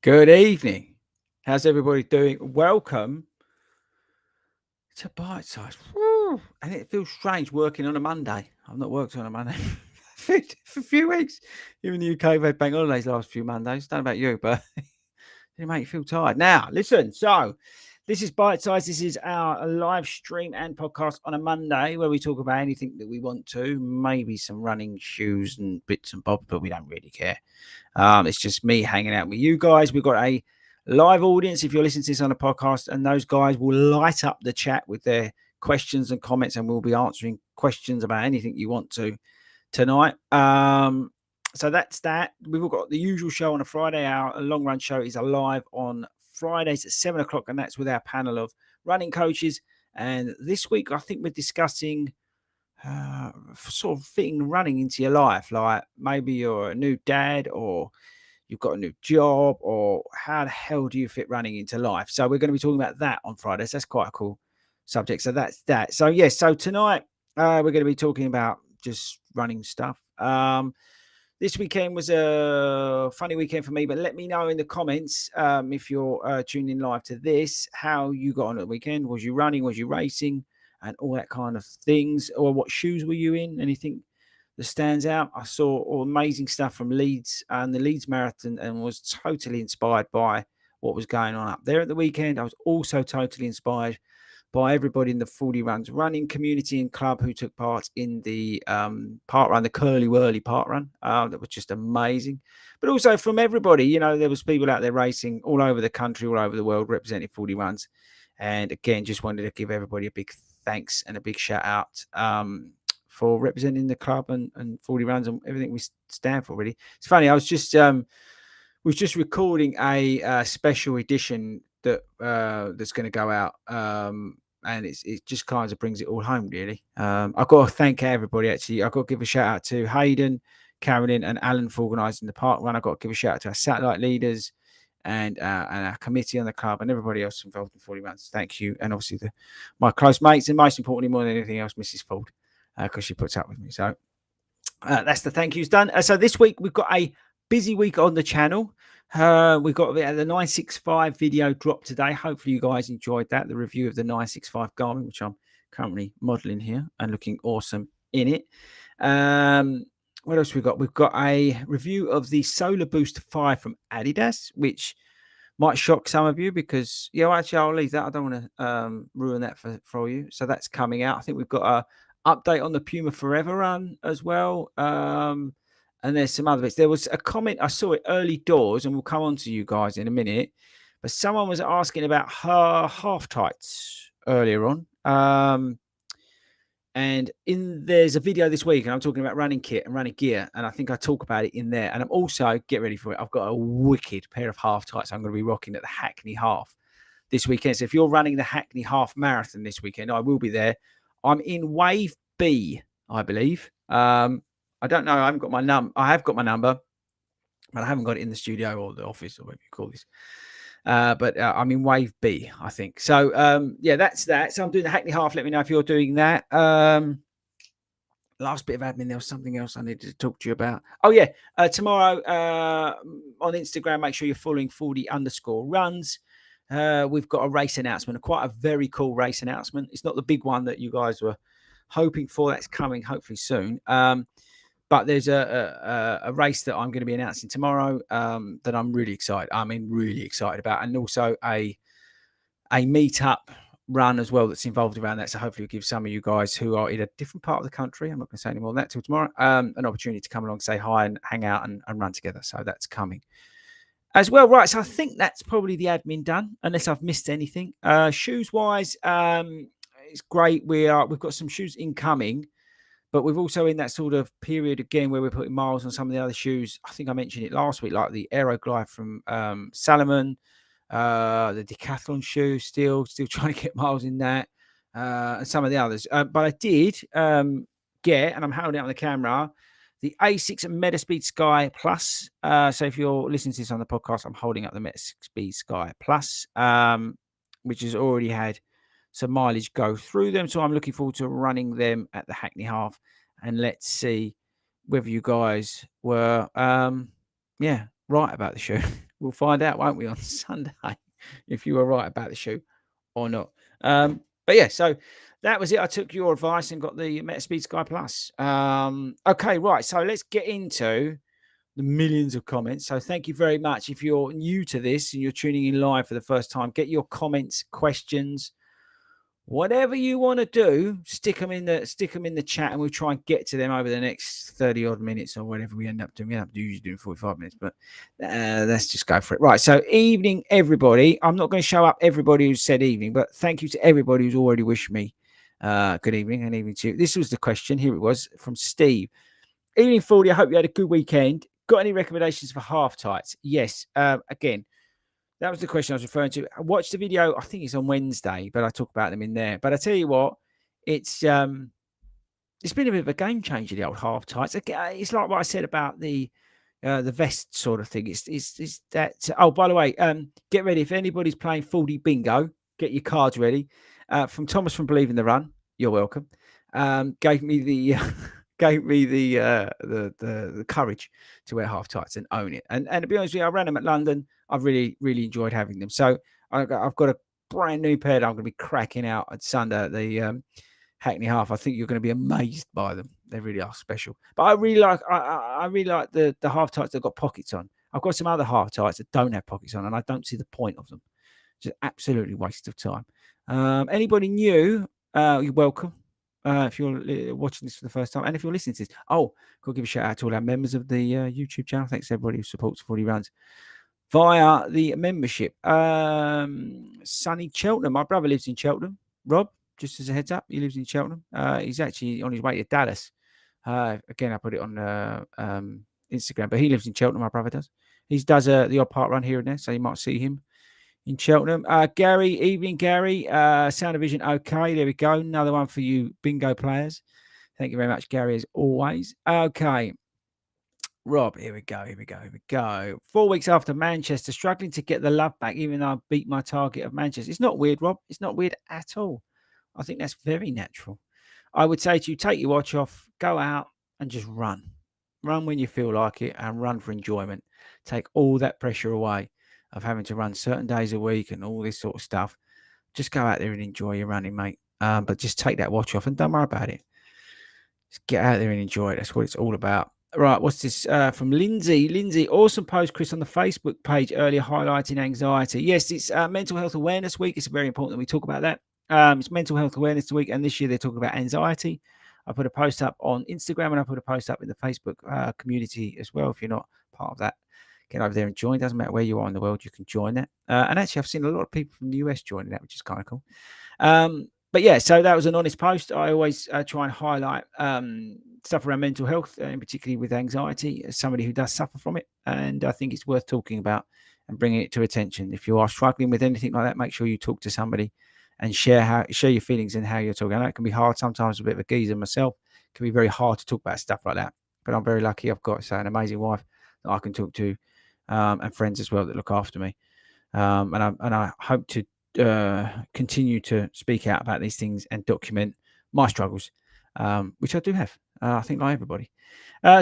Good evening. How's everybody doing? Welcome to Bitesize. Woo! And it feels strange working on a Monday. I've not worked on a Monday for a few weeks. Here in the UK, we've had bank holidays last few Mondays. Don't know about you, but it make you feel tired. Now, listen. So, this is Bitesize. This is our live stream and podcast on a Monday where we talk about anything that we want to. Maybe some running shoes and bits and bobs, but we don't really care. It's just me hanging out with you guys. We've got a live audience if you're listening to this on a podcast, and those guys will light up the chat with their questions and comments, and we'll be answering questions about anything you want to tonight. So that's that. We've all got the usual show on a Friday. Our long run show is live on Fridays at 7:00, and that's with our panel of running coaches. And this week, I think we're discussing sort of fitting running into your life. Like maybe you're a new dad, or you've got a new job, or how the hell do you fit running into life? So we're going to be talking about that on Fridays. That's quite a cool subject. So that's that. So yes, so tonight we're going to be talking about just running stuff. This weekend was a funny weekend for me, but let me know in the comments if you're tuning in live to this, how you got on at the weekend. Was you running? Was you racing? And all that kind of things. Or what shoes were you in? Anything that stands out? I saw all amazing stuff from Leeds and the Leeds Marathon, and was totally inspired by what was going on up there at the weekend. I was also totally inspired by everybody in the FORDY Runs running community and club who took part in the park run, the Curly Whirly park run. That was just amazing. But also from everybody, you know, there was people out there racing all over the country, all over the world, representing FORDY Runs. And again, just wanted to give everybody a big thanks and a big shout out for representing the club and FORDY Runs and everything we stand for, really. It's funny, I was just recording a special edition that that's going to go out, and it just kind of brings it all home, really. I've got to thank everybody, actually. I've got to give a shout out to Hayden, Carolyn and Alan for organising the park run. I've got to give a shout out to our satellite leaders and our committee on the club and everybody else involved in FORDY Runs. Thank you. And obviously my close mates, and most importantly, more than anything else, Mrs. Ford, because she puts up with me. So that's the thank yous done. So this week we've got a busy week on the channel. We've got the 965 video drop today. Hopefully you guys enjoyed that, the review of the 965 Garmin, which I'm currently modeling here and looking awesome in it. What else we got? We've got a review of the Solar Boost 5 from Adidas, which might shock some of you because, actually, I'll leave that. I don't want to ruin that for you. So that's coming out. I think we've got a update on the Puma Forever run as well. And there's some other bits. There was a comment, I saw it early doors, and we'll come on to you guys in a minute. But someone was asking about her half tights earlier on. And there's a video this week, and I'm talking about running kit and running gear, and I think I talk about it in there. And I'm also, get ready for it, I've got a wicked pair of half tights I'm going to be rocking at the Hackney Half this weekend. So if you're running the Hackney Half Marathon this weekend, I will be there. I'm in Wave B, I believe. I don't know. I haven't got my number. I have got my number, but I haven't got it in the studio or the office or whatever you call this. But I'm in Wave B, I think. So, that's that. So I'm doing the Hackney Half. Let me know if you're doing that. Last bit of admin. There was something else I needed to talk to you about. Oh, yeah. Tomorrow on Instagram, make sure you're following FORDY_runs. We've got a race announcement, quite a very cool race announcement. It's not the big one that you guys were hoping for. That's coming hopefully soon. But there's a race that I'm going to be announcing tomorrow that I'm really excited. Really excited about, and also a meetup run as well that's involved around that. So hopefully, we'll give some of you guys who are in a different part of the country, I'm not going to say any more than that till tomorrow, an opportunity to come along, say hi, and hang out and run together. So that's coming as well. Right. So I think that's probably the admin done, unless I've missed anything. Shoes wise, it's great. We've got some shoes incoming. But we've also in that sort of period again where we're putting miles on some of the other shoes. I think I mentioned it last week, like the Aeroglide from Salomon, the Decathlon shoe, still trying to get miles in that, and some of the others. But I did get, and I'm holding it on the camera, the Asics Metaspeed Sky Plus. So if you're listening to this on the podcast, I'm holding up the Metaspeed Sky Plus, which has already had some mileage go through them. So I'm looking forward to running them at the Hackney Half, and let's see whether you guys were right about the shoe We'll find out, won't we, on Sunday, if you were right about the shoe or not. But yeah, so that was it. I took your advice and got the Metaspeed Sky Plus. Okay, right. So let's get into the millions of comments. So thank you very much. If you're new to this and you're tuning in live for the first time, get your comments, questions, whatever you want to do, stick them in the chat, and we'll try and get to them over the next 30 odd minutes or whatever we end up doing. We end up usually doing 45 minutes, but let's just go for it. Right. So evening, everybody. I'm not going to show up everybody who said evening, but thank you to everybody who's already wished me good evening and evening to you. This was the question. Here it was from Steve. Evening, FORDY. I hope you had a good weekend. Got any recommendations for half tights? Yes. Again, that was the question I was referring to. I watched the video. I think it's on Wednesday, but I talk about them in there. But I tell you what, it's been a bit of a game changer, the old half tights. It's like what I said about the vest sort of thing. It's that. Oh, by the way, get ready. If anybody's playing 4D bingo, get your cards ready. From Thomas from Believe in the Run. You're welcome. Gave me the the courage to wear half tights and own it. And to be honest with you, I ran them at London. I've really enjoyed having them. So I've got a brand new pair that I'm going to be cracking out at Sunday at the Hackney Half. I think you're going to be amazed by them. They really are special. But I really like the half tights that got pockets on. I've got some other half tights that don't have pockets on, and I don't see the point of them. Just absolutely waste of time. Anybody new? You're welcome. If you're watching this for the first time, and if you're listening to this, got to give a shout out to all our members of the YouTube channel. Thanks to everybody who supports 4D Runs via the membership. Sunny Cheltenham, my brother lives in Cheltenham. Rob, just as a heads up, he lives in Cheltenham. He's actually on his way to Dallas. Again, I put it on Instagram, but he lives in Cheltenham. My brother does. He does the odd part run here and there, so you might see him in Cheltenham. Gary, evening, Gary. Sound of Vision, okay. There we go. Another one for you bingo players. Thank you very much, Gary, as always. Okay. Rob, here we go. 4 weeks after Manchester, struggling to get the love back, even though I beat my target of Manchester. It's not weird, Rob. It's not weird at all. I think that's very natural. I would say to you, take your watch off, go out and just run. Run when you feel like it and run for enjoyment. Take all that pressure away of having to run certain days a week and all this sort of stuff. Just go out there and enjoy your running, mate. But just take that watch off and don't worry about it. Just get out there and enjoy it. That's what it's all about. Right, what's this from Lindsay? Lindsay, awesome post, Chris, on the Facebook page earlier highlighting anxiety. Yes, it's Mental Health Awareness Week. It's very important that we talk about that. It's Mental Health Awareness Week, and this year they're talking about anxiety. I put a post up on Instagram, and I put a post up in the Facebook community as well. If you're not part of that, get over there and join. Doesn't matter where you are in the world, you can join that. And actually, I've seen a lot of people from the US joining that, which is kind of cool. But yeah, so that was an honest post. I always try and highlight stuff around mental health, and particularly with anxiety, as somebody who does suffer from it. And I think it's worth talking about and bringing it to attention. If you are struggling with anything like that, make sure you talk to somebody and share your feelings and how you're talking. I know it can be hard sometimes, a bit of a geezer myself. It can be very hard to talk about stuff like that. But I'm very lucky. I've got an amazing wife that I can talk to, and friends as well that look after me. And I hope to continue to speak out about these things and document my struggles, which I do have. I think like everybody.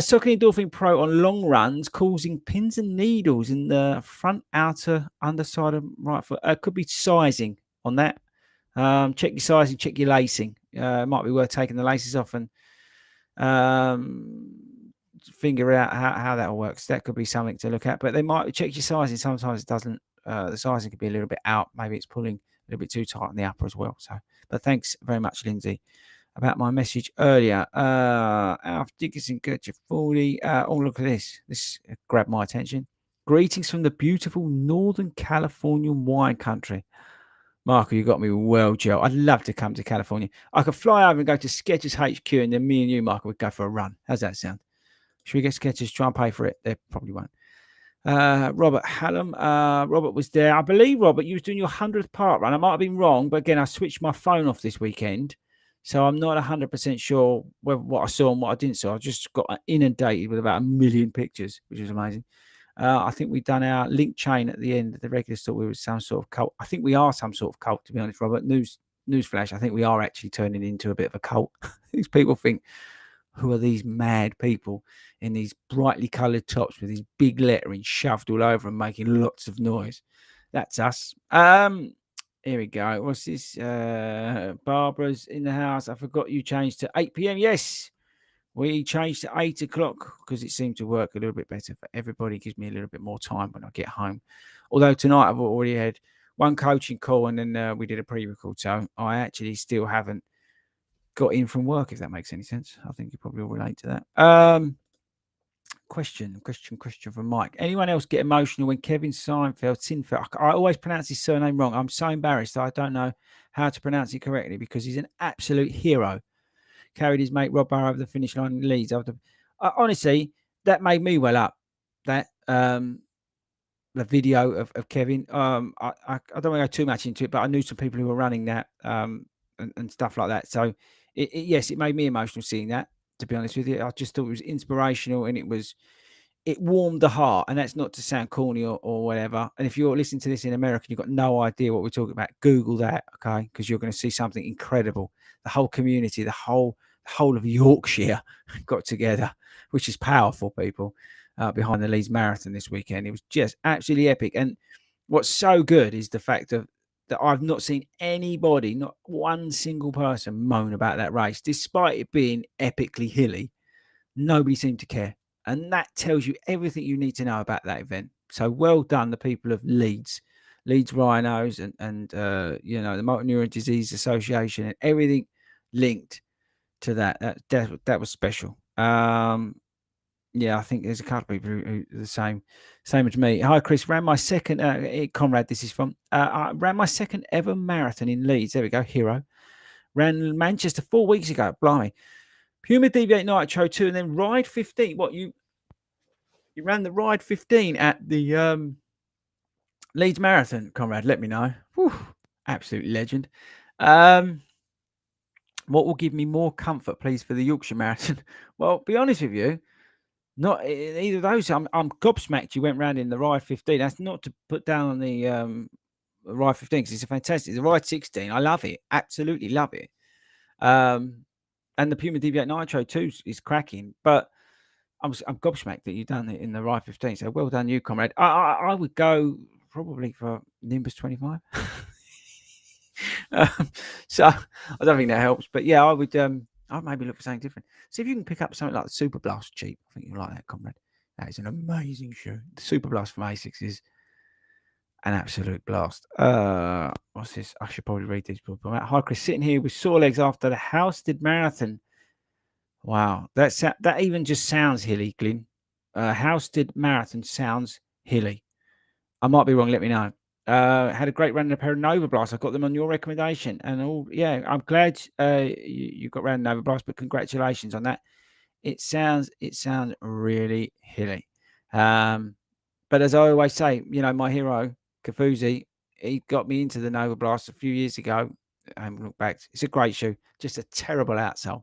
Socking Endorphin Pro on long runs, causing pins and needles in the front outer underside of right foot. Could be sizing on that. Check your sizing, check your lacing. It might be worth taking the laces off and figure out how that works. That could be something to look at. But they might check your sizing. Sometimes it doesn't. The sizing could be a little bit out. Maybe it's pulling a little bit too tight on the upper as well. So, but thanks very much, Lindsay, about my message earlier. Alf Dickinson, Gertrude 40. Look at this. This grabbed my attention. Greetings from the beautiful Northern California wine country. Marco, you got me well, Joe. I'd love to come to California. I could fly over and go to Skechers HQ, and then me and you, Marco, would go for a run. How's that sound? Should we get Skechers? Try and pay for it. They probably won't. Robert Hallam. Robert was there. I believe, Robert, you was doing your 100th part run. I might have been wrong, but again, I switched my phone off this weekend, so I'm not 100% sure what I saw and what I didn't see. I just got inundated with about 1 million pictures, which was amazing. I think we've done our link chain at the end of the regular store. We were some sort of cult. I think we are some sort of cult, to be honest, Robert. Newsflash. I think we are actually turning into a bit of a cult. These people think, who are these mad people in these brightly coloured tops with these big lettering shoved all over and making lots of noise. That's us. Here we go. What's this? Barbara's in the house. I forgot you changed to 8 p.m. Yes, we changed to 8 o'clock because it seemed to work a little bit better for everybody. It gives me a little bit more time when I get home. Although tonight I've already had one coaching call and then we did a pre-record. So I actually still haven't got in from work, if that makes any sense. I think you probably will relate to that. Question from Mike. Anyone else get emotional when Kevin Sinfeld, I always pronounce his surname wrong. I'm so embarrassed. I don't know how to pronounce it correctly because he's an absolute hero. Carried his mate Rob Barrow over the finish line in Leeds. Honestly, that made me well up. That the video of Kevin. I don't want to go too much into it, but I knew some people who were running that and stuff like that. So yes, it made me emotional seeing that. To be honest with you, I just thought it was inspirational and it warmed the heart. And that's not to sound corny or whatever. And if you're listening to this in America, and you've got no idea what we're talking about, Google that, okay? Because you're going to see something incredible. The whole community, the whole of Yorkshire got together, which is powerful, people, behind the Leeds Marathon this weekend. It was just absolutely epic. And what's so good is the fact that I've not seen anybody, not one single person, moan about that race, despite it being epically hilly. Nobody seemed to care. And that tells you everything you need to know about that event. So well done, the people of Leeds Rhinos and the Motor Neuron Disease Association and everything linked to that. That was special. Yeah, I think there's a couple of people who are the same as me. Hi, Chris. Ran my second, Conrad, this is from, I ran my second ever marathon in Leeds. There we go, hero. Ran Manchester 4 weeks ago. Blimey. Puma Deviate Nitro 2 and then Ride 15. What, you ran the Ride 15 at the Leeds Marathon, Conrad? Let me know. Whew, absolute legend. What will give me more comfort, please, for the Yorkshire Marathon? Well, be honest with you, not either of those. I'm gobsmacked you went round in the Ride 15. That's not to put down on the Ride 15 because it's a fantastic. The Ride 16, I love it. Absolutely love it. And the Puma Deviate Nitro 2 is cracking. But I'm gobsmacked that you've done it in the Ride 15. So well done you, comrade. I would go probably for Nimbus 25. So I don't think that helps. But yeah, I'd maybe look for something different. See if you can pick up something like the Super Blast cheap. I think you'll like that, comrade. That is an amazing shoe. The Super Blast from ASICS is an absolute blast. What's this? I should probably read these people. Hi, Chris. Sitting here with sore legs after the Housestead Marathon. Wow, that even just sounds hilly, Glyn. Housestead Marathon sounds hilly. I might be wrong. Let me know. Had a great run in a pair of Nova Blast. I got them on your recommendation, and all. Yeah, I'm glad you got round Nova Blast. But congratulations on that. It sounds really hilly. But as I always say, my hero Kafuzi, he got me into the Nova Blast a few years ago. I haven't looked back. It's a great shoe. Just a terrible outsole.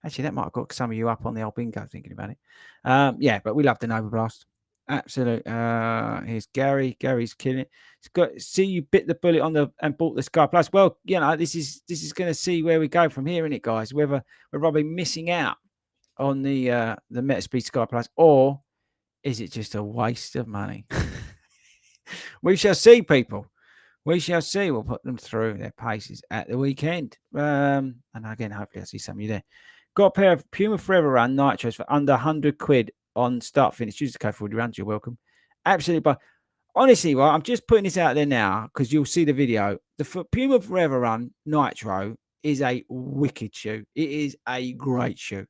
Actually, that might have got some of you up on the old bingo thinking about it. Yeah, but we love the Nova Blast. Absolute. Here's Gary. Gary's killing it. It's got. See, you bit the bullet and bought the Sky Plus. Well, this is going to see where we go from here, isn't it, guys? Whether we're probably missing out on the Metaspeed Sky Plus, or is it just a waste of money? We shall see, people. We shall see. We'll put them through their paces at the weekend. And again, hopefully I'll see some of you there. Got a pair of Puma Forever Run Nitros for under 100 quid on start finish. Use the code FORDY runs. You're welcome. Absolutely. But honestly, well, I'm just putting this out there now because you'll see the video. The Puma Forever Run Nitro is a wicked shoe. It is a great shoe.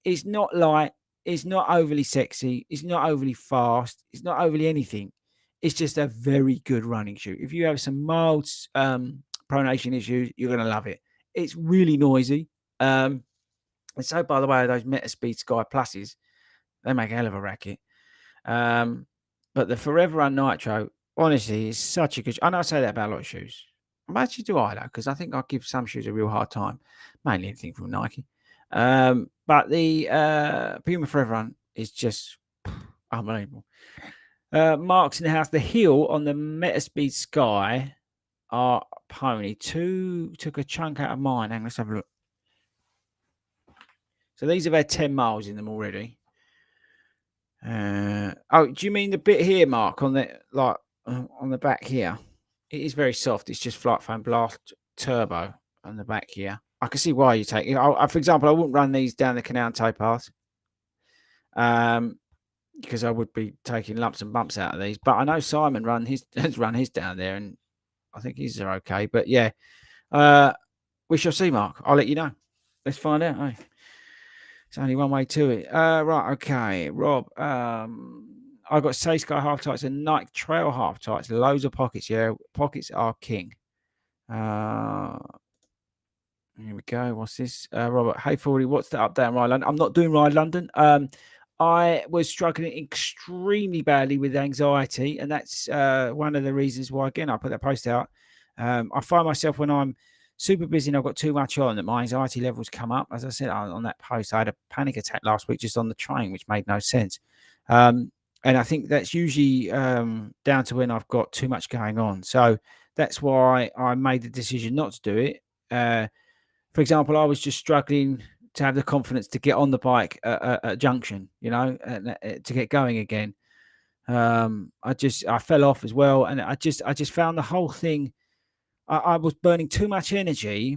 It's not light. It's not overly sexy. It's not overly fast. It's not overly anything. It's just a very good running shoe. If you have some mild pronation issues, you're going to love it. It's really noisy. And so, by the way, those Metaspeed Sky Pluses, they make a hell of a racket. But the Forever Run Nitro, honestly, is such a good. I know I say that about a lot of shoes. Actually, do I though? Because I think I give some shoes a real hard time, mainly anything from Nike. But the Puma Forever Run is just unbelievable. Mark's in the house. The heel on the Metaspeed Sky are pony. Two took a chunk out of mine. Hang on, let's have a look. So these have had 10 miles in them already. Oh, do you mean the bit here, Mark, on the on the back here? It is very soft. It's just Flight Foam Blast Turbo on the back here. I can see why you take it. For example, I wouldn't run these down the canal towpath, because I would be taking lumps and bumps out of these. But I know Simon has run his down there, and I think his are okay. But yeah, we shall see, Mark. I'll let you know. Let's find out. Eh? It's only one way to it. Right, okay, Rob. I got Say Sky half tights and Nike Trail half tights. Loads of pockets. Yeah, pockets are king. Here we go. What's this? Robert, hey, Fordy, what's the update on Ride London? I'm not doing Ride London. I was struggling extremely badly with anxiety, and that's one of the reasons why, again, I put that post out. I find myself when I'm super busy and I've got too much on that my anxiety levels come up. As I said on that post, I had a panic attack last week just on the train, which made no sense. And I think that's usually down to when I've got too much going on. So that's why I made the decision not to do it. For example, I was just struggling to have the confidence to get on the bike at a junction, to get going again. I fell off as well, and I just found the whole thing. I was burning too much energy,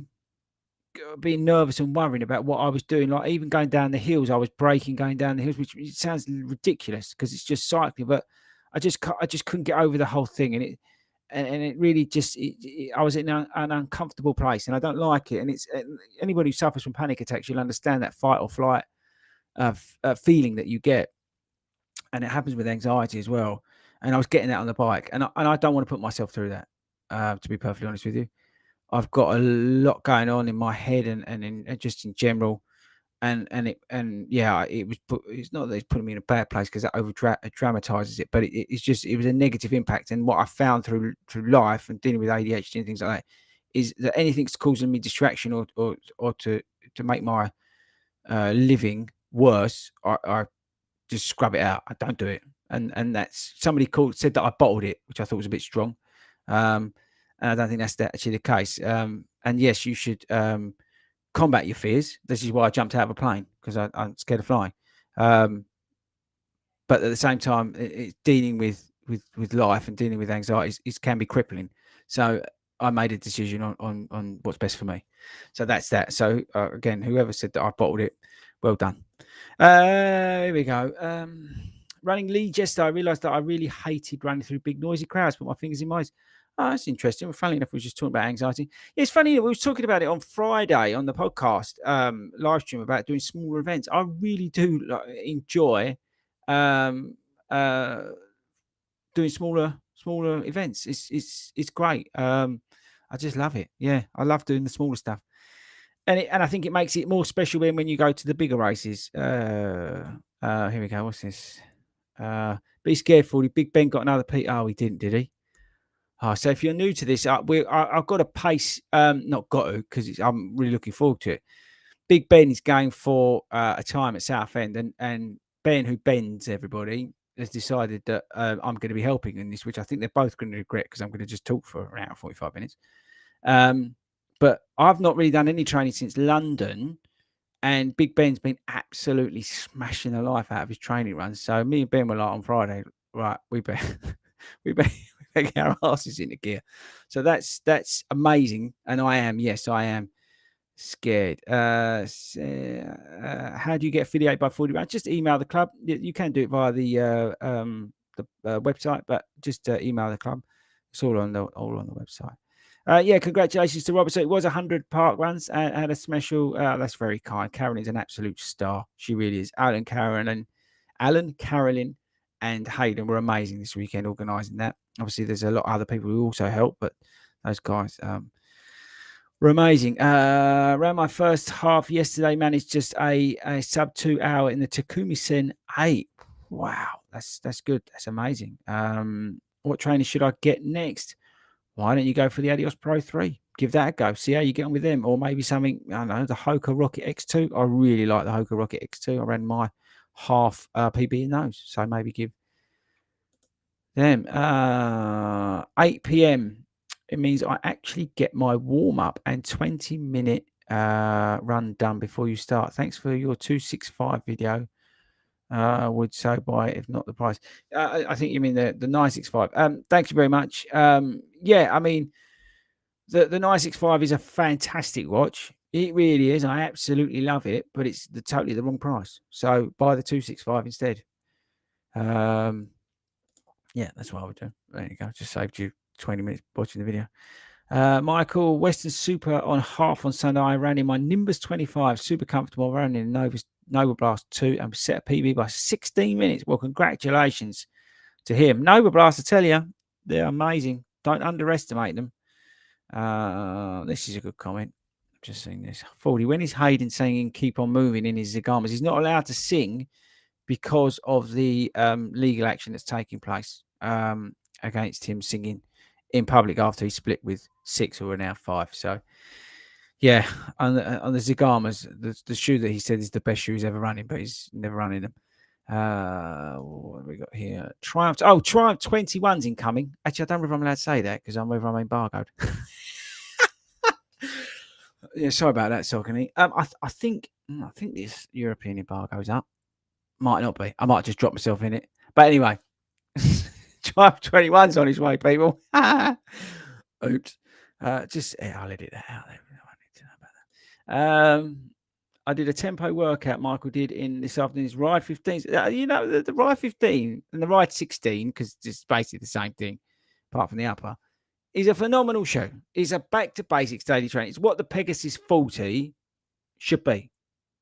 being nervous and worrying about what I was doing. Like even going down the hills, I was braking going down the hills, which sounds ridiculous because it's just cycling, but I just couldn't get over the whole thing, and it really just I was in an uncomfortable place, and I don't like it. And it's anybody who suffers from panic attacks, you'll understand that fight or flight feeling that you get, and it happens with anxiety as well. And I was getting that on the bike, and I don't want to put myself through that. To be perfectly honest with you, I've got a lot going on in my head and just in general. Yeah, it's not that it's putting me in a bad place because that dramatizes it, but it was a negative impact. And what I found through life and dealing with ADHD and things like that is that anything's causing me distraction or to make my living worse, I just scrub it out. I don't do it. And that's somebody said that I bottled it, which I thought was a bit strong. And I don't think that's actually the case. And yes, you should combat your fears. This is why I jumped out of a plane because I'm scared of flying. But at the same time, dealing with life and dealing with anxiety can be crippling. So I made a decision on what's best for me. So that's that. So again, whoever said that I bottled it, well done. Here we go. Running Leeds yesterday, I realised that I really hated running through big noisy crowds. Put my fingers in my eyes. Oh, that's interesting. Well, funnily enough, we were just talking about anxiety. Yeah, it's funny. We were talking about it on Friday on the podcast live stream about doing smaller events. I really do enjoy doing smaller events. It's great. I just love it. Yeah, I love doing the smaller stuff, and I think it makes it more special when you go to the bigger races. Here we go. What's this? Be scared, Fordy. Big Ben got another P. Oh, he didn't, did he? So if you're new to this, I've got a pace. Not got to because I'm really looking forward to it. Big Ben is going for a time at Southend, and Ben, who bends everybody, has decided that I'm going to be helping in this, which I think they're both going to regret because I'm going to just talk for an hour and 45 minutes. But I've not really done any training since London, and Big Ben's been absolutely smashing the life out of his training runs. So me and Ben were like on Friday, right? We better get our asses into gear. So that's amazing, and I am scared. How do you get affiliated by 40 rounds? Just email the club. You can do it via the website, but just email the club. It's all on the website. Yeah, congratulations to Robert. So it was 100 park runs and had a special. That's very kind. Karen is an absolute star. She really is. Alan, Carolyn, and Hayden were amazing this weekend organising that. Obviously, there's a lot of other people who also help, but those guys were amazing. Around my first half yesterday, managed just a sub 2 hour in the Takumi Sen 8. Wow, that's good. That's amazing. What trainer should I get next? Why don't you go for the Adios Pro 3? Give that a go. See how you get on with them. Or maybe something, I don't know, the Hoka Rocket X2. I really like the Hoka Rocket X2. I ran my half PB in those. So maybe give them 8 p.m. It means I actually get my warm-up and 20-minute run done before you start. Thanks for your 265 video. Would so buy it if not the price. I think you mean the 965. Thank you very much. Yeah, I mean the 965 is a fantastic watch. It really is. I absolutely love it, but it's totally the wrong price. So buy the 265 instead. Yeah, that's what I would do. There you go. Just saved you 20 minutes watching the video. Michael, Western Super on half on Sunday. I ran in my Nimbus 25, super comfortable. I ran in Nova Blast 2 and set a PB by 16 minutes. Well, congratulations to him. Nova Blast, I tell you, they're amazing. Don't underestimate them. This is a good comment. I've just seen this. 40. When is Hayden singing Keep On Moving in his Zagamas? He's not allowed to sing because of the legal action that's taking place against him singing in public after he split with 6 who are now 5. So, yeah, on the Zagamas, the shoe that he said is the best shoe he's ever running, but he's never running them. What have we got here? Triumph 21's incoming. Actually, I don't know if I'm allowed to say that because I'm embargoed. Yeah, sorry about that, Saucony. I think this European embargo's up. Might not be. I might just drop myself in it. But anyway, Triumph 21's on his way, people. Oops. I'll edit that out. I need to know about that. I did a tempo workout Michael did in this afternoon's Ride 15. The Ride 15 and the Ride 16, because it's basically the same thing, apart from the upper, is a phenomenal shoe. It's a back to basics daily training. It's what the Pegasus 40 should be.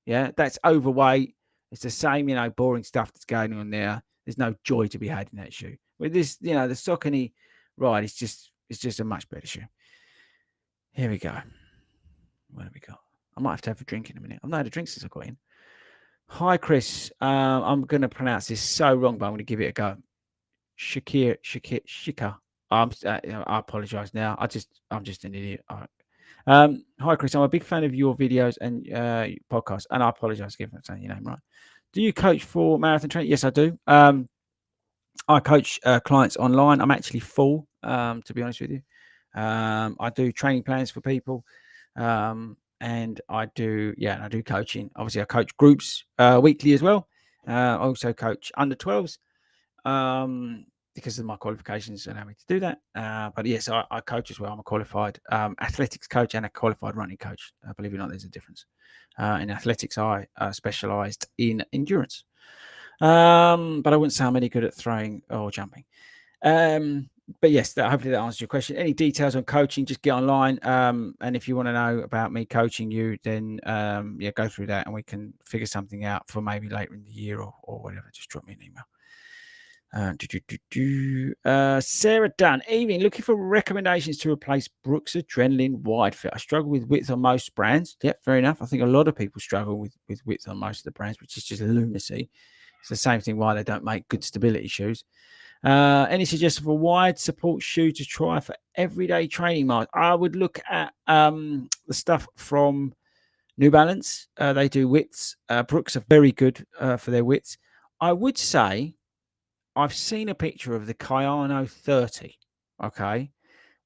Yeah, that's overweight. It's the same, boring stuff that's going on there. There's no joy to be had in that shoe. With this, the Saucony Ride, it's just a much better shoe. Here we go. What have we got? I might have a drink in a minute. I've not had a drink since I got in. Hi, Chris. I'm going to pronounce this so wrong, but I'm going to give it a go. Shika. I apologise now. I'm just an idiot. All right. Hi, Chris. I'm a big fan of your videos and podcasts, and I apologise again for not saying your name right. Do you coach for marathon training? Yes, I do. I coach clients online. I'm actually full, to be honest with you. I do training plans for people. And I do coaching. Obviously, I coach groups weekly as well. I also coach under 12s because of my qualifications allow me to do that. But yes, I coach as well. I'm a qualified athletics coach and a qualified running coach. Believe it or not, there's a difference. In athletics, I specialised in endurance. But I wouldn't say I'm any good at throwing or jumping. But yes, hopefully that answers your question. Any details on coaching, just get online. And if you want to know about me coaching you, then go through that and we can figure something out for maybe later in the year or whatever. Just drop me an email. Sarah Dunn, evening, looking for recommendations to replace Brooks Adrenaline Wide Fit. I struggle with width on most brands. Yep, fair enough. I think a lot of people struggle with width on most of the brands, which is just lunacy. It's the same thing why they don't make good stability shoes. Any suggestion for wide support shoe to try for everyday training, Mark? I would look at the stuff from New Balance. They do widths. Brooks are very good for their widths. I would say I've seen a picture of the Kayano 30, okay,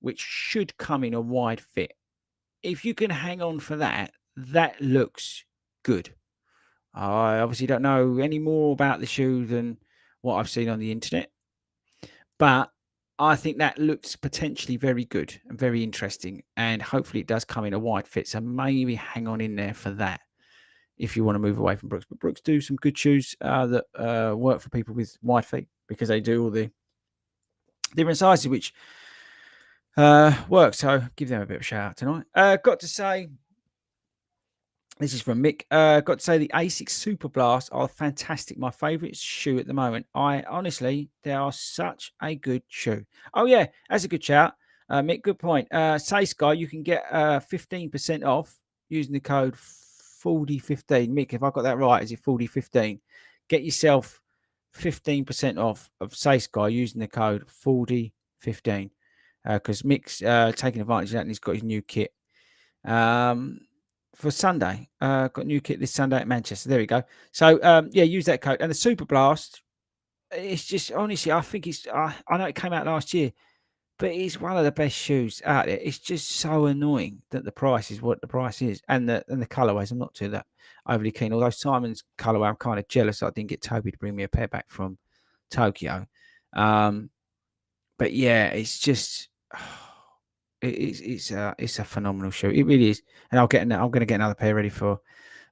which should come in a wide fit. If you can hang on for that, that looks good. I obviously don't know any more about the shoe than what I've seen on the internet. But I think that looks potentially very good and very interesting. And hopefully it does come in a wide fit. So maybe hang on in there for that if you want to move away from Brooks. But Brooks do some good shoes that work for people with wide feet because they do all the different sizes, which work. So give them a bit of a shout out tonight. Got to say, this is from Mick. Got to say the Asics Super Blast are fantastic. My favourite shoe at the moment. They are such a good shoe. Oh, yeah, that's a good shout. Mick, good point. Say, Sky, you can get 15% off using the code FORDY15. Mick, if I got that right, is it FORDY15? Get yourself 15% off of Say, Sky using the code FORDY15 because Mick's taking advantage of that and he's got his new kit. For Sunday, got a new kit this Sunday at Manchester. There we go. So use that code. And the Super Blast, it's just honestly, I think I know it came out last year, But it's one of the best shoes out there. It's just so annoying that the price is what the price is, and the colorways. I'm not too that overly keen. Although Simon's colorway, I'm kind of jealous I didn't get Toby to bring me a pair back from Tokyo. But yeah, it's just it's a phenomenal shoe. It really is. And I'm going to get another pair ready for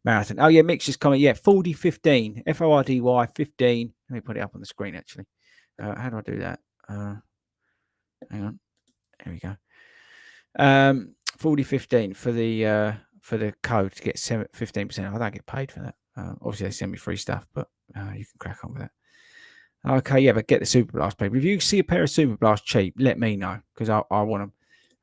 marathon. Oh yeah, Mick's just comment. Yeah, FORDY 15, FORDY 15. Let me put it up on the screen actually. How do I do that? Hang on. There we go. 4015 for the code to get 15%. I don't get paid for that. Obviously they send me free stuff, but you can crack on with that. Okay, yeah, but get the Super Blast, people. If you see a pair of Super Blast cheap, let me know because I want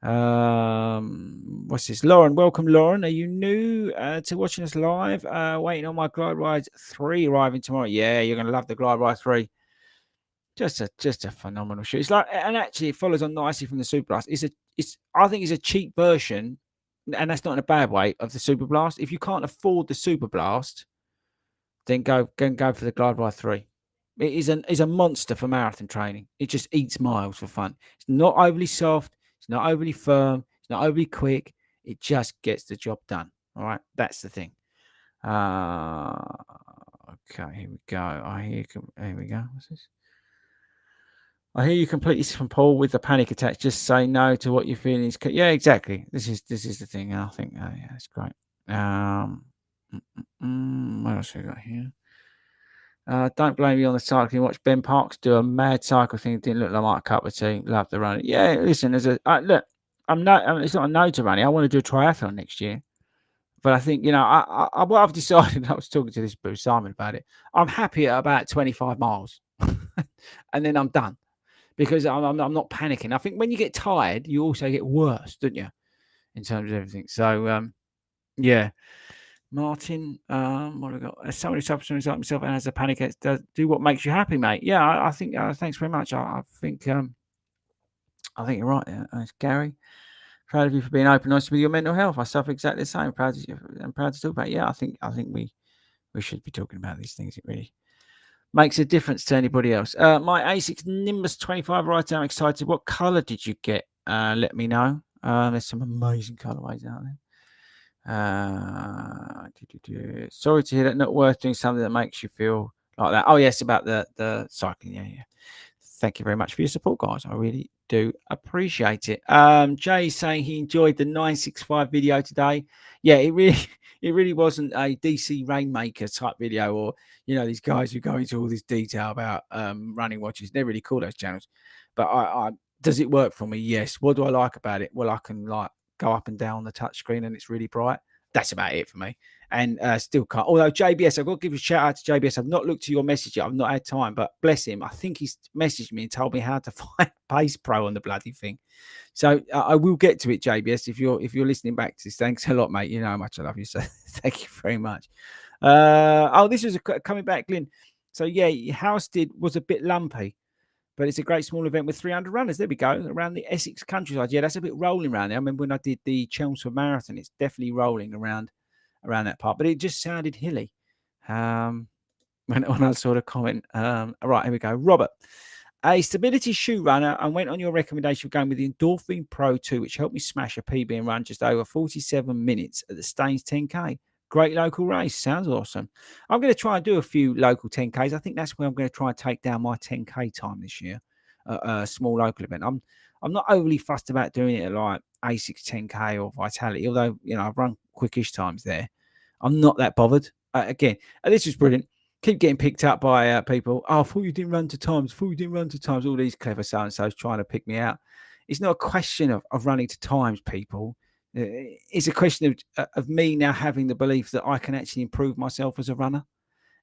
them. What's this? Lauren, welcome, Lauren. Are you new to watching us live? Waiting on my Glide Ride 3 arriving tomorrow. Yeah, you're gonna love the Glide Ride 3. Just a phenomenal shoe. It's like, and actually, it follows on nicely from the Super Blast. I think it's a cheap version, and that's not in a bad way, of the Super Blast. If you can't afford the Super Blast, then go for the Glide Ride 3. It is a monster for marathon training. It just eats miles for fun. It's not overly soft. It's not overly firm. It's not overly quick. It just gets the job done. All right, that's the thing. Okay, here we go. Here we go. What's this? I hear you completely from Paul with the panic attacks. Just say no to what you're feeling. Yeah, exactly. This is the thing. I think. Yeah, that's great. What else have we got here? Don't blame me on the cycling. Watch Ben Parks do a mad cycle thing. It didn't look like my cup of tea. Love the running. Yeah, listen. Look. It's not a no to running. I want to do a triathlon next year. But I think what I've decided. I was talking to this Bruce Simon about it. I'm happy at about 25 miles, and then I'm done. Because I'm not panicking. I think when you get tired, you also get worse, don't you? In terms of everything. So yeah. Martin, what have I got? Somebody substitutes like myself and has a panic attack. Do what makes you happy, mate. Yeah, I think. Thanks very much. I think you're right. It's Gary. Proud of you for being open, honest with your mental health. I suffer exactly the same. I'm proud to talk about it. Yeah, I think we should be talking about these things. It really makes a difference to anybody else. My A6 Nimbus 25 right now. I'm excited. What color did you get? Let me know. There's some amazing colorways out there. Sorry to hear that. Not worth doing something that makes you feel like that. Oh yes, about the cycling. Yeah. Thank you very much for your support, guys. I really do appreciate it. Jay saying he enjoyed the 965 video today. Yeah, it really wasn't a DC Rainmaker type video, or these guys who go into all this detail about running watches. They're really cool, those channels. But I does it work for me? Yes. What do I like about it? Well, I can go up and down the touch screen and it's really bright. That's about it for me. And still can't. Although JBS, I've got to give a shout out to JBS. I've not looked at your message yet. I've not had time, but bless him. I think he's messaged me and told me how to find Pace Pro on the bloody thing. So I will get to it, JBS. If you're listening back to this, thanks a lot, mate. You know how much I love you. So thank you very much. This is coming back, Glyn. So yeah, Housestead was a bit lumpy, but it's a great small event with 300 runners. There we go, around the Essex countryside. Yeah, that's a bit rolling around there. I remember when I did the Chelmsford Marathon, it's definitely rolling around that part, but it just sounded hilly when I saw the comment. Right, here we go. Robert, a stability shoe runner, and went on your recommendation of going with the Endorphin Pro 2, which helped me smash a PB and run just over 47 minutes at the Staines 10K. Great local race. Sounds awesome. I'm going to try and do a few local 10Ks. I think that's where I'm going to try and take down my 10K time this year. A small local event. I'm not overly fussed about doing it at like A6 10K or Vitality, although I've run quickish times there. I'm not that bothered. Again, this is brilliant. Keep getting picked up by people. Oh, I thought you didn't run to times. All these clever so-and-sos trying to pick me out. It's not a question of running to times, people. It's a question of me now having the belief that I can actually improve myself as a runner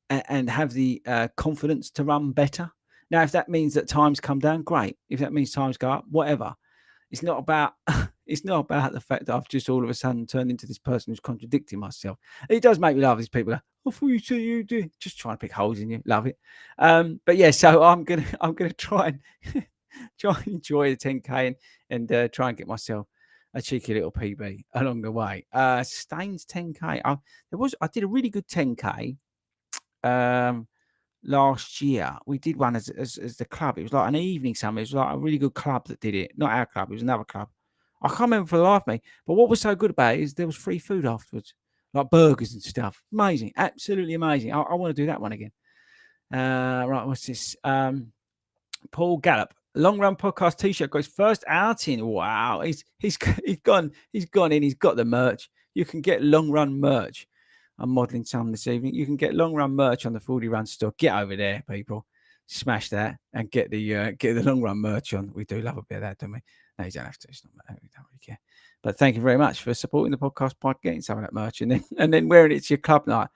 and have the confidence to run better. Now, if that means that times come down, great. If that means times go up, whatever. It's not about the fact that I've just all of a sudden turned into this person who's contradicting myself. It does make me laugh. These people are, I thought you said you do, just trying to pick holes in you. Love it. But yeah, so I'm gonna try and enjoy the 10K and try and get myself a cheeky little PB along the way. Staines 10K. I did a really good 10K. last year. We did one as the club. It was like an evening something. It was like a really good club that did it. Not our club. It was another club. I can't remember for the life of me. But what was so good about it is there was free food afterwards, like burgers and stuff. Amazing, absolutely amazing. I want to do that one again. Right, what's this? Paul Gallup, Long Run Podcast T-shirt goes first outing. Wow, he's gone in. He's got the merch. You can get Long Run merch. I'm modelling some this evening. You can get Long Run merch on the 40 Run store. Get over there, people. Smash that and get the Long Run merch on. We do love a bit of that, don't we? No, you don't have to. It's not, we don't really care. But thank you very much for supporting the podcast by getting some of that merch and then wearing it to your club night.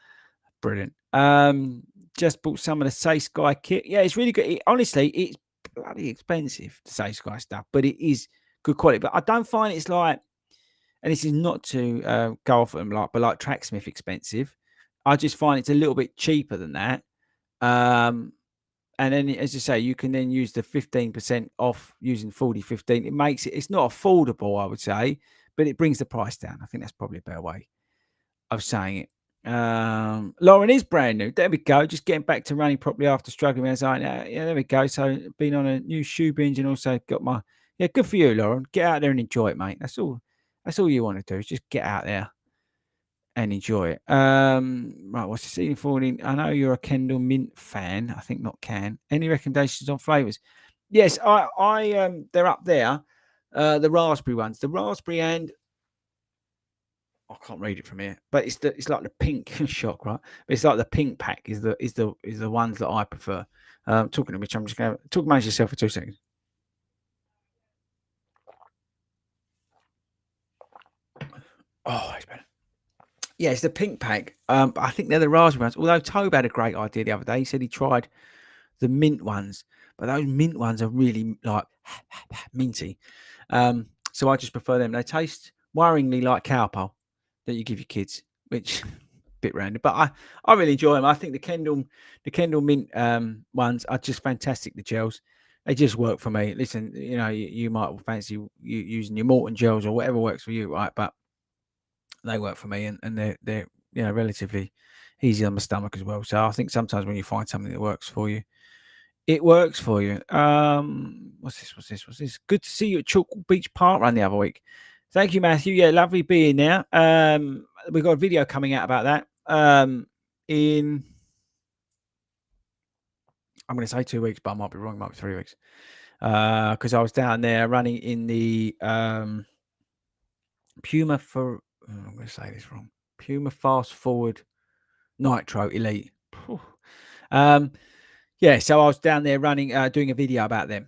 Brilliant. Just bought some of the Say Sky kit. Yeah, it's really good. Honestly, it's bloody expensive, the Say Sky stuff, but it is good quality. But I don't find it's like, and this is not to go off them but like Tracksmith expensive. I just find it's a little bit cheaper than that. And then, as you say, you can then use the 15% off using 40/15. It makes it's not affordable, I would say, but it brings the price down. I think that's probably a better way of saying it. Lauren is brand new. There we go. Just getting back to running properly after struggling. As yeah, there we go. So been on a new shoe binge and also got my good for you, Lauren. Get out there and enjoy it, mate. That's all you want to do is just get out there and enjoy it. Right, what's the season forwarding? I know you're a Kendall Mint fan. I think not can. Any recommendations on flavors? Yes, I they're up there. The raspberry ones. The raspberry and I can't read it from here, but it's like the pink shock, right? But it's like the pink pack is the ones that I prefer. Talking to which, I'm just going to talk manage yourself for 2 seconds. Oh, it's better. Yeah, it's the pink pack. But I think they're the raspberry ones. Although Tobe had a great idea the other day. He said he tried the mint ones, but those mint ones are really like minty. So I just prefer them. They taste worryingly like cowpole that you give your kids, which bit random, but I really enjoy them. I think the Kendall Mint ones are just fantastic. The gels, they just work for me. Listen, you might fancy you using your Morton gels or whatever works for you, right? But they work for me, and they're relatively easy on my stomach as well. So I think sometimes when you find something that works for you, it works for you. What's this? Good to see you at Chalk Beach Park Run the other week. Thank you, Matthew. Yeah, lovely being there. We've got a video coming out about that. In I'm going to say 2 weeks, but I might be wrong. It might be 3 weeks. Because I was down there running in the Puma for. I'm going to say this wrong. Puma Fast Forward Nitro Elite. Yeah, so I was down there running, doing a video about them.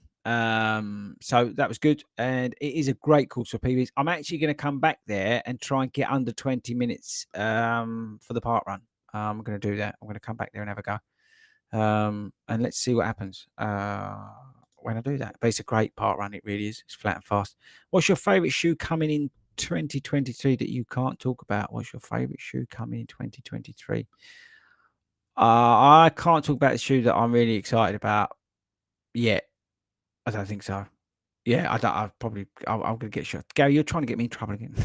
So that was good, and it is a great course for PBs. I'm actually going to come back there and try and get under 20 minutes for the park run. I'm going to do that. I'm going to come back there and have a go, and let's see what happens when I do that. But it's a great park run. It really is. It's flat and fast. What's your favourite shoe coming in 2023 that you can't talk about? What's your favourite shoe coming in 2023? I can't talk about the shoe that I'm really excited about yet. I don't think so. Yeah, I don't. I'm going to get shot. Gary, you're trying to get me in trouble again.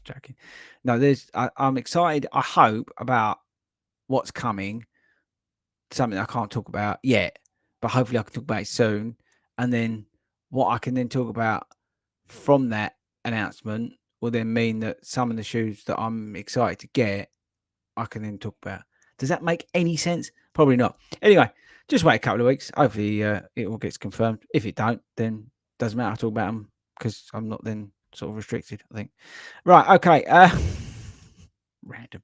Joking. No, I'm excited. I hope about what's coming. Something I can't talk about yet, but hopefully I can talk about it soon. And then what I can then talk about from that announcement will then mean that some of the shoes that I'm excited to get, I can then talk about. Does that make any sense? Probably not. Anyway, just wait a couple of weeks. Hopefully it all gets confirmed. If it don't, then doesn't matter. I talk about them because I'm not then sort of restricted, I think. Right, okay. Random.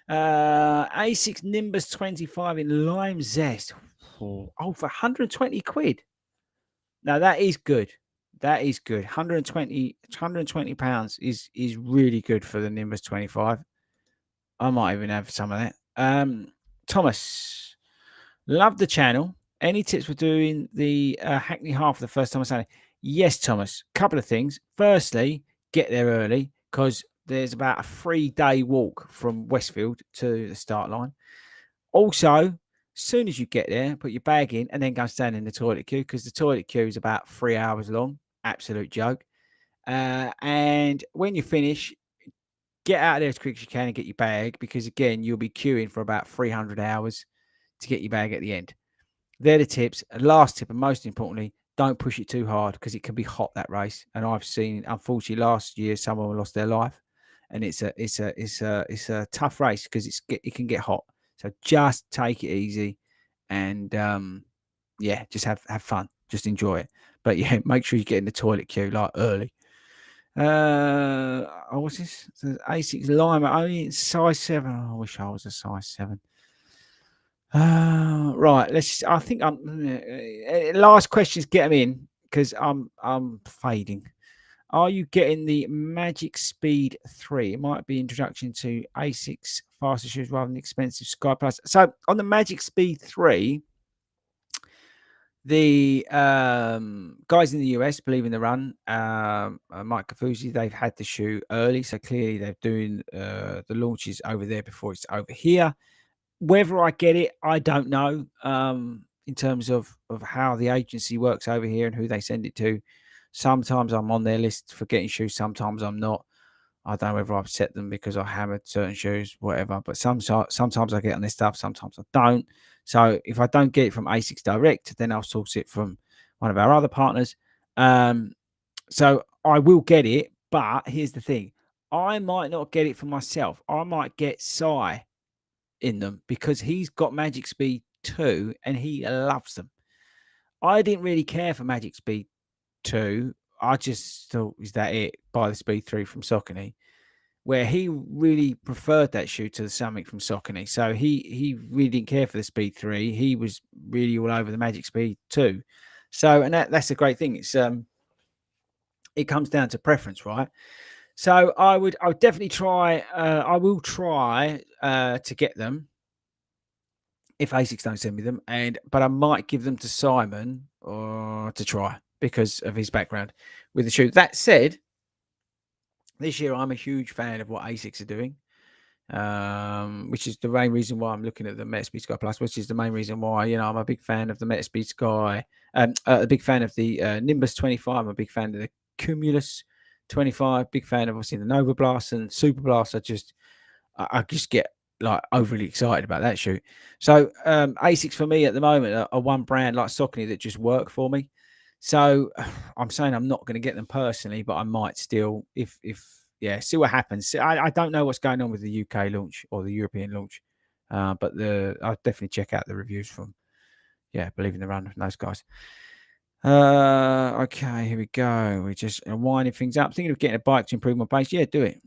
A6 Nimbus 25 in lime zest. Oh, for 120 quid. Now that is good. That is good. 120 pounds is really good for the Nimbus 25. I might even have some of that. Thomas, love the channel. Any tips for doing the Hackney half for the first time on Saturday? Yes, Thomas. Couple of things. Firstly, get there early because there's about a 3-day walk from Westfield to the start line. Also, as soon as you get there, put your bag in and then go stand in the toilet queue because the toilet queue is about 3 hours long. Absolute joke. And when you finish, get out of there as quick as you can and get your bag because, again, you'll be queuing for about 300 hours to get your bag at the end. They're the tips. Last tip, and most importantly, don't push it too hard because it can be hot, that race. And I've seen, unfortunately, last year someone lost their life, and it's a tough race because it can get hot. So just take it easy, and yeah, just have fun, just enjoy it. But yeah, make sure you get in the toilet queue like early. What's this? A6 Lima only in size 7. Oh, I wish I was a size 7. Right. I think last questions. Get them in because I'm fading. Are you getting the Magic Speed 3? It might be introduction to A6 faster shoes rather than expensive Sky Plus. So on the Magic Speed 3, the guys in the US believe in the run. Mike Kafuzi, they've had the shoe early, so clearly they're doing the launches over there before it's over here. Whether I get it, I don't know. In terms of how the agency works over here and who they send it to. Sometimes I'm on their list for getting shoes. Sometimes I'm not. I don't know whether I've set them because I hammered certain shoes, whatever. But sometimes I get on this stuff. Sometimes I don't. So if I don't get it from A6 Direct, then I'll source it from one of our other partners. So I will get it. But here's the thing. I might not get it for myself. I might get Sai in them because he's got Magic Speed 2 and he loves them. I didn't really care for Magic Speed 2. I just thought, is that it? Buy the Speed 3 from Saucony, where he really preferred that shoe to the Summit from Saucony. So he really didn't care for the Speed 3. He was really all over the Magic Speed 2. So, and that's a great thing. It's it comes down to preference, right? So I would definitely try. I will try to get them if ASICs don't send me them, but I might give them to Simon or to try because of his background with the shoe. That said, this year I'm a huge fan of what ASICs are doing, which is the main reason why I'm looking at the Metaspeed Sky Plus, which is the main reason why I'm a big fan of the Metaspeed Sky, a big fan of the Nimbus 25. I'm a big fan of the Cumulus 25. Big fan of obviously the Nova Blast and Super Blast. I just get like overly excited about that shoe. So ASICs for me at the moment are one brand like Saucony that just work for me. So I'm saying I'm not going to get them personally, but I might still if see what happens. I don't know what's going on with the UK launch or the European launch, but I'll definitely check out the reviews from Believe in the Run from those guys. Okay, here we go. We're just winding things up. Thinking of getting a bike to improve my pace. Yeah, do it.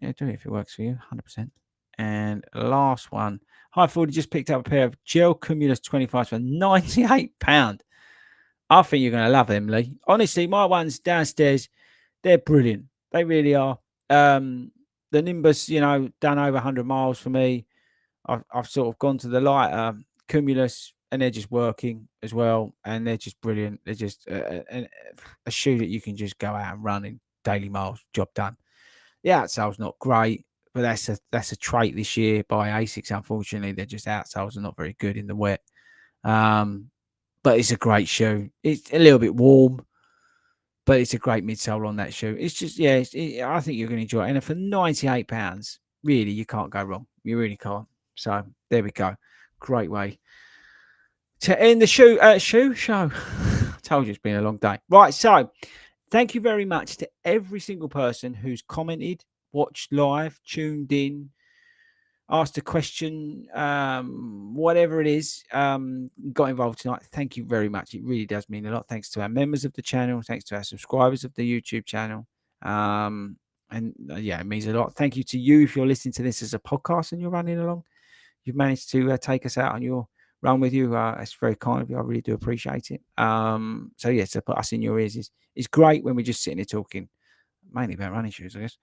Yeah, do it if it works for you, 100%. And last one. Hi, FORDY, just picked up a pair of Gel Cumulus 25s for £98. I think you're going to love them, Lee. Honestly, my ones downstairs, they're brilliant. They really are. The Nimbus, done over 100 miles for me. I've sort of gone to the lighter Cumulus, and they're just working as well. And they're just brilliant. They're just a shoe that you can just go out and run in daily miles. Job done. The outsole's not great, but that's a trait this year by ASICS. Unfortunately, they're just outsoles are not very good in the wet. But it's a great shoe. It's a little bit warm, but it's a great midsole on that shoe. It's just I think you're going to enjoy it. And for £98, really, you can't go wrong. You really can't. So there we go. Great way to end the show. I told you it's been a long day. Right, so. Thank you very much to every single person who's commented, watched live, tuned in, asked a question, whatever it is, got involved tonight. Thank you very much. It really does mean a lot. Thanks to our members of the channel. Thanks to our subscribers of the YouTube channel. It means a lot. Thank you to you if you're listening to this as a podcast and you're running along. You've managed to take us out on your run with you. It's very kind of you. I really do appreciate it. To put us in your ears is great when we're just sitting here talking mainly about running shoes, I guess.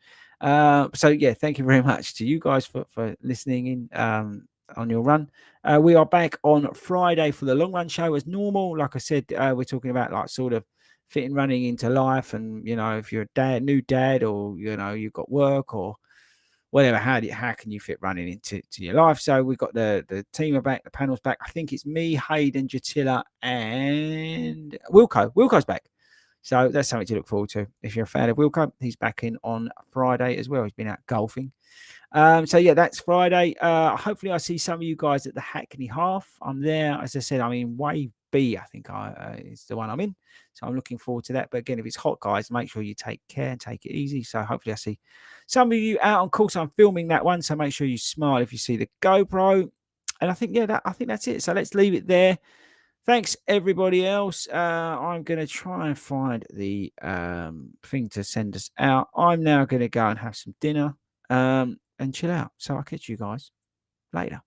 Thank you very much to you guys for listening in on your run. We are back on Friday for the long run show as normal. Like I said, we're talking about like sort of fitting running into life, and if you're a new dad, or you've got work or whatever, how can you fit running into your life? So we've got the team are back, the panel's back. I think it's me, Hayden, Jatila, and Wilco. Wilco's back. So that's something to look forward to. If you're a fan of Wilco, he's back in on Friday as well. He's been out golfing. So yeah, that's Friday. Hopefully I see some of you guys at the Hackney Half. I'm there. As I said, I'm in Wave B, I think is the one I'm in. So I'm looking forward to that. But again, if it's hot, guys, make sure you take care and take it easy. So hopefully I see some of you out. Of course, I'm filming that one. So make sure you smile if you see the GoPro. And I think, yeah, I think that's it. So let's leave it there. Thanks, everybody else. I'm going to try and find the thing to send us out. I'm now going to go and have some dinner and chill out. So I'll catch you guys later.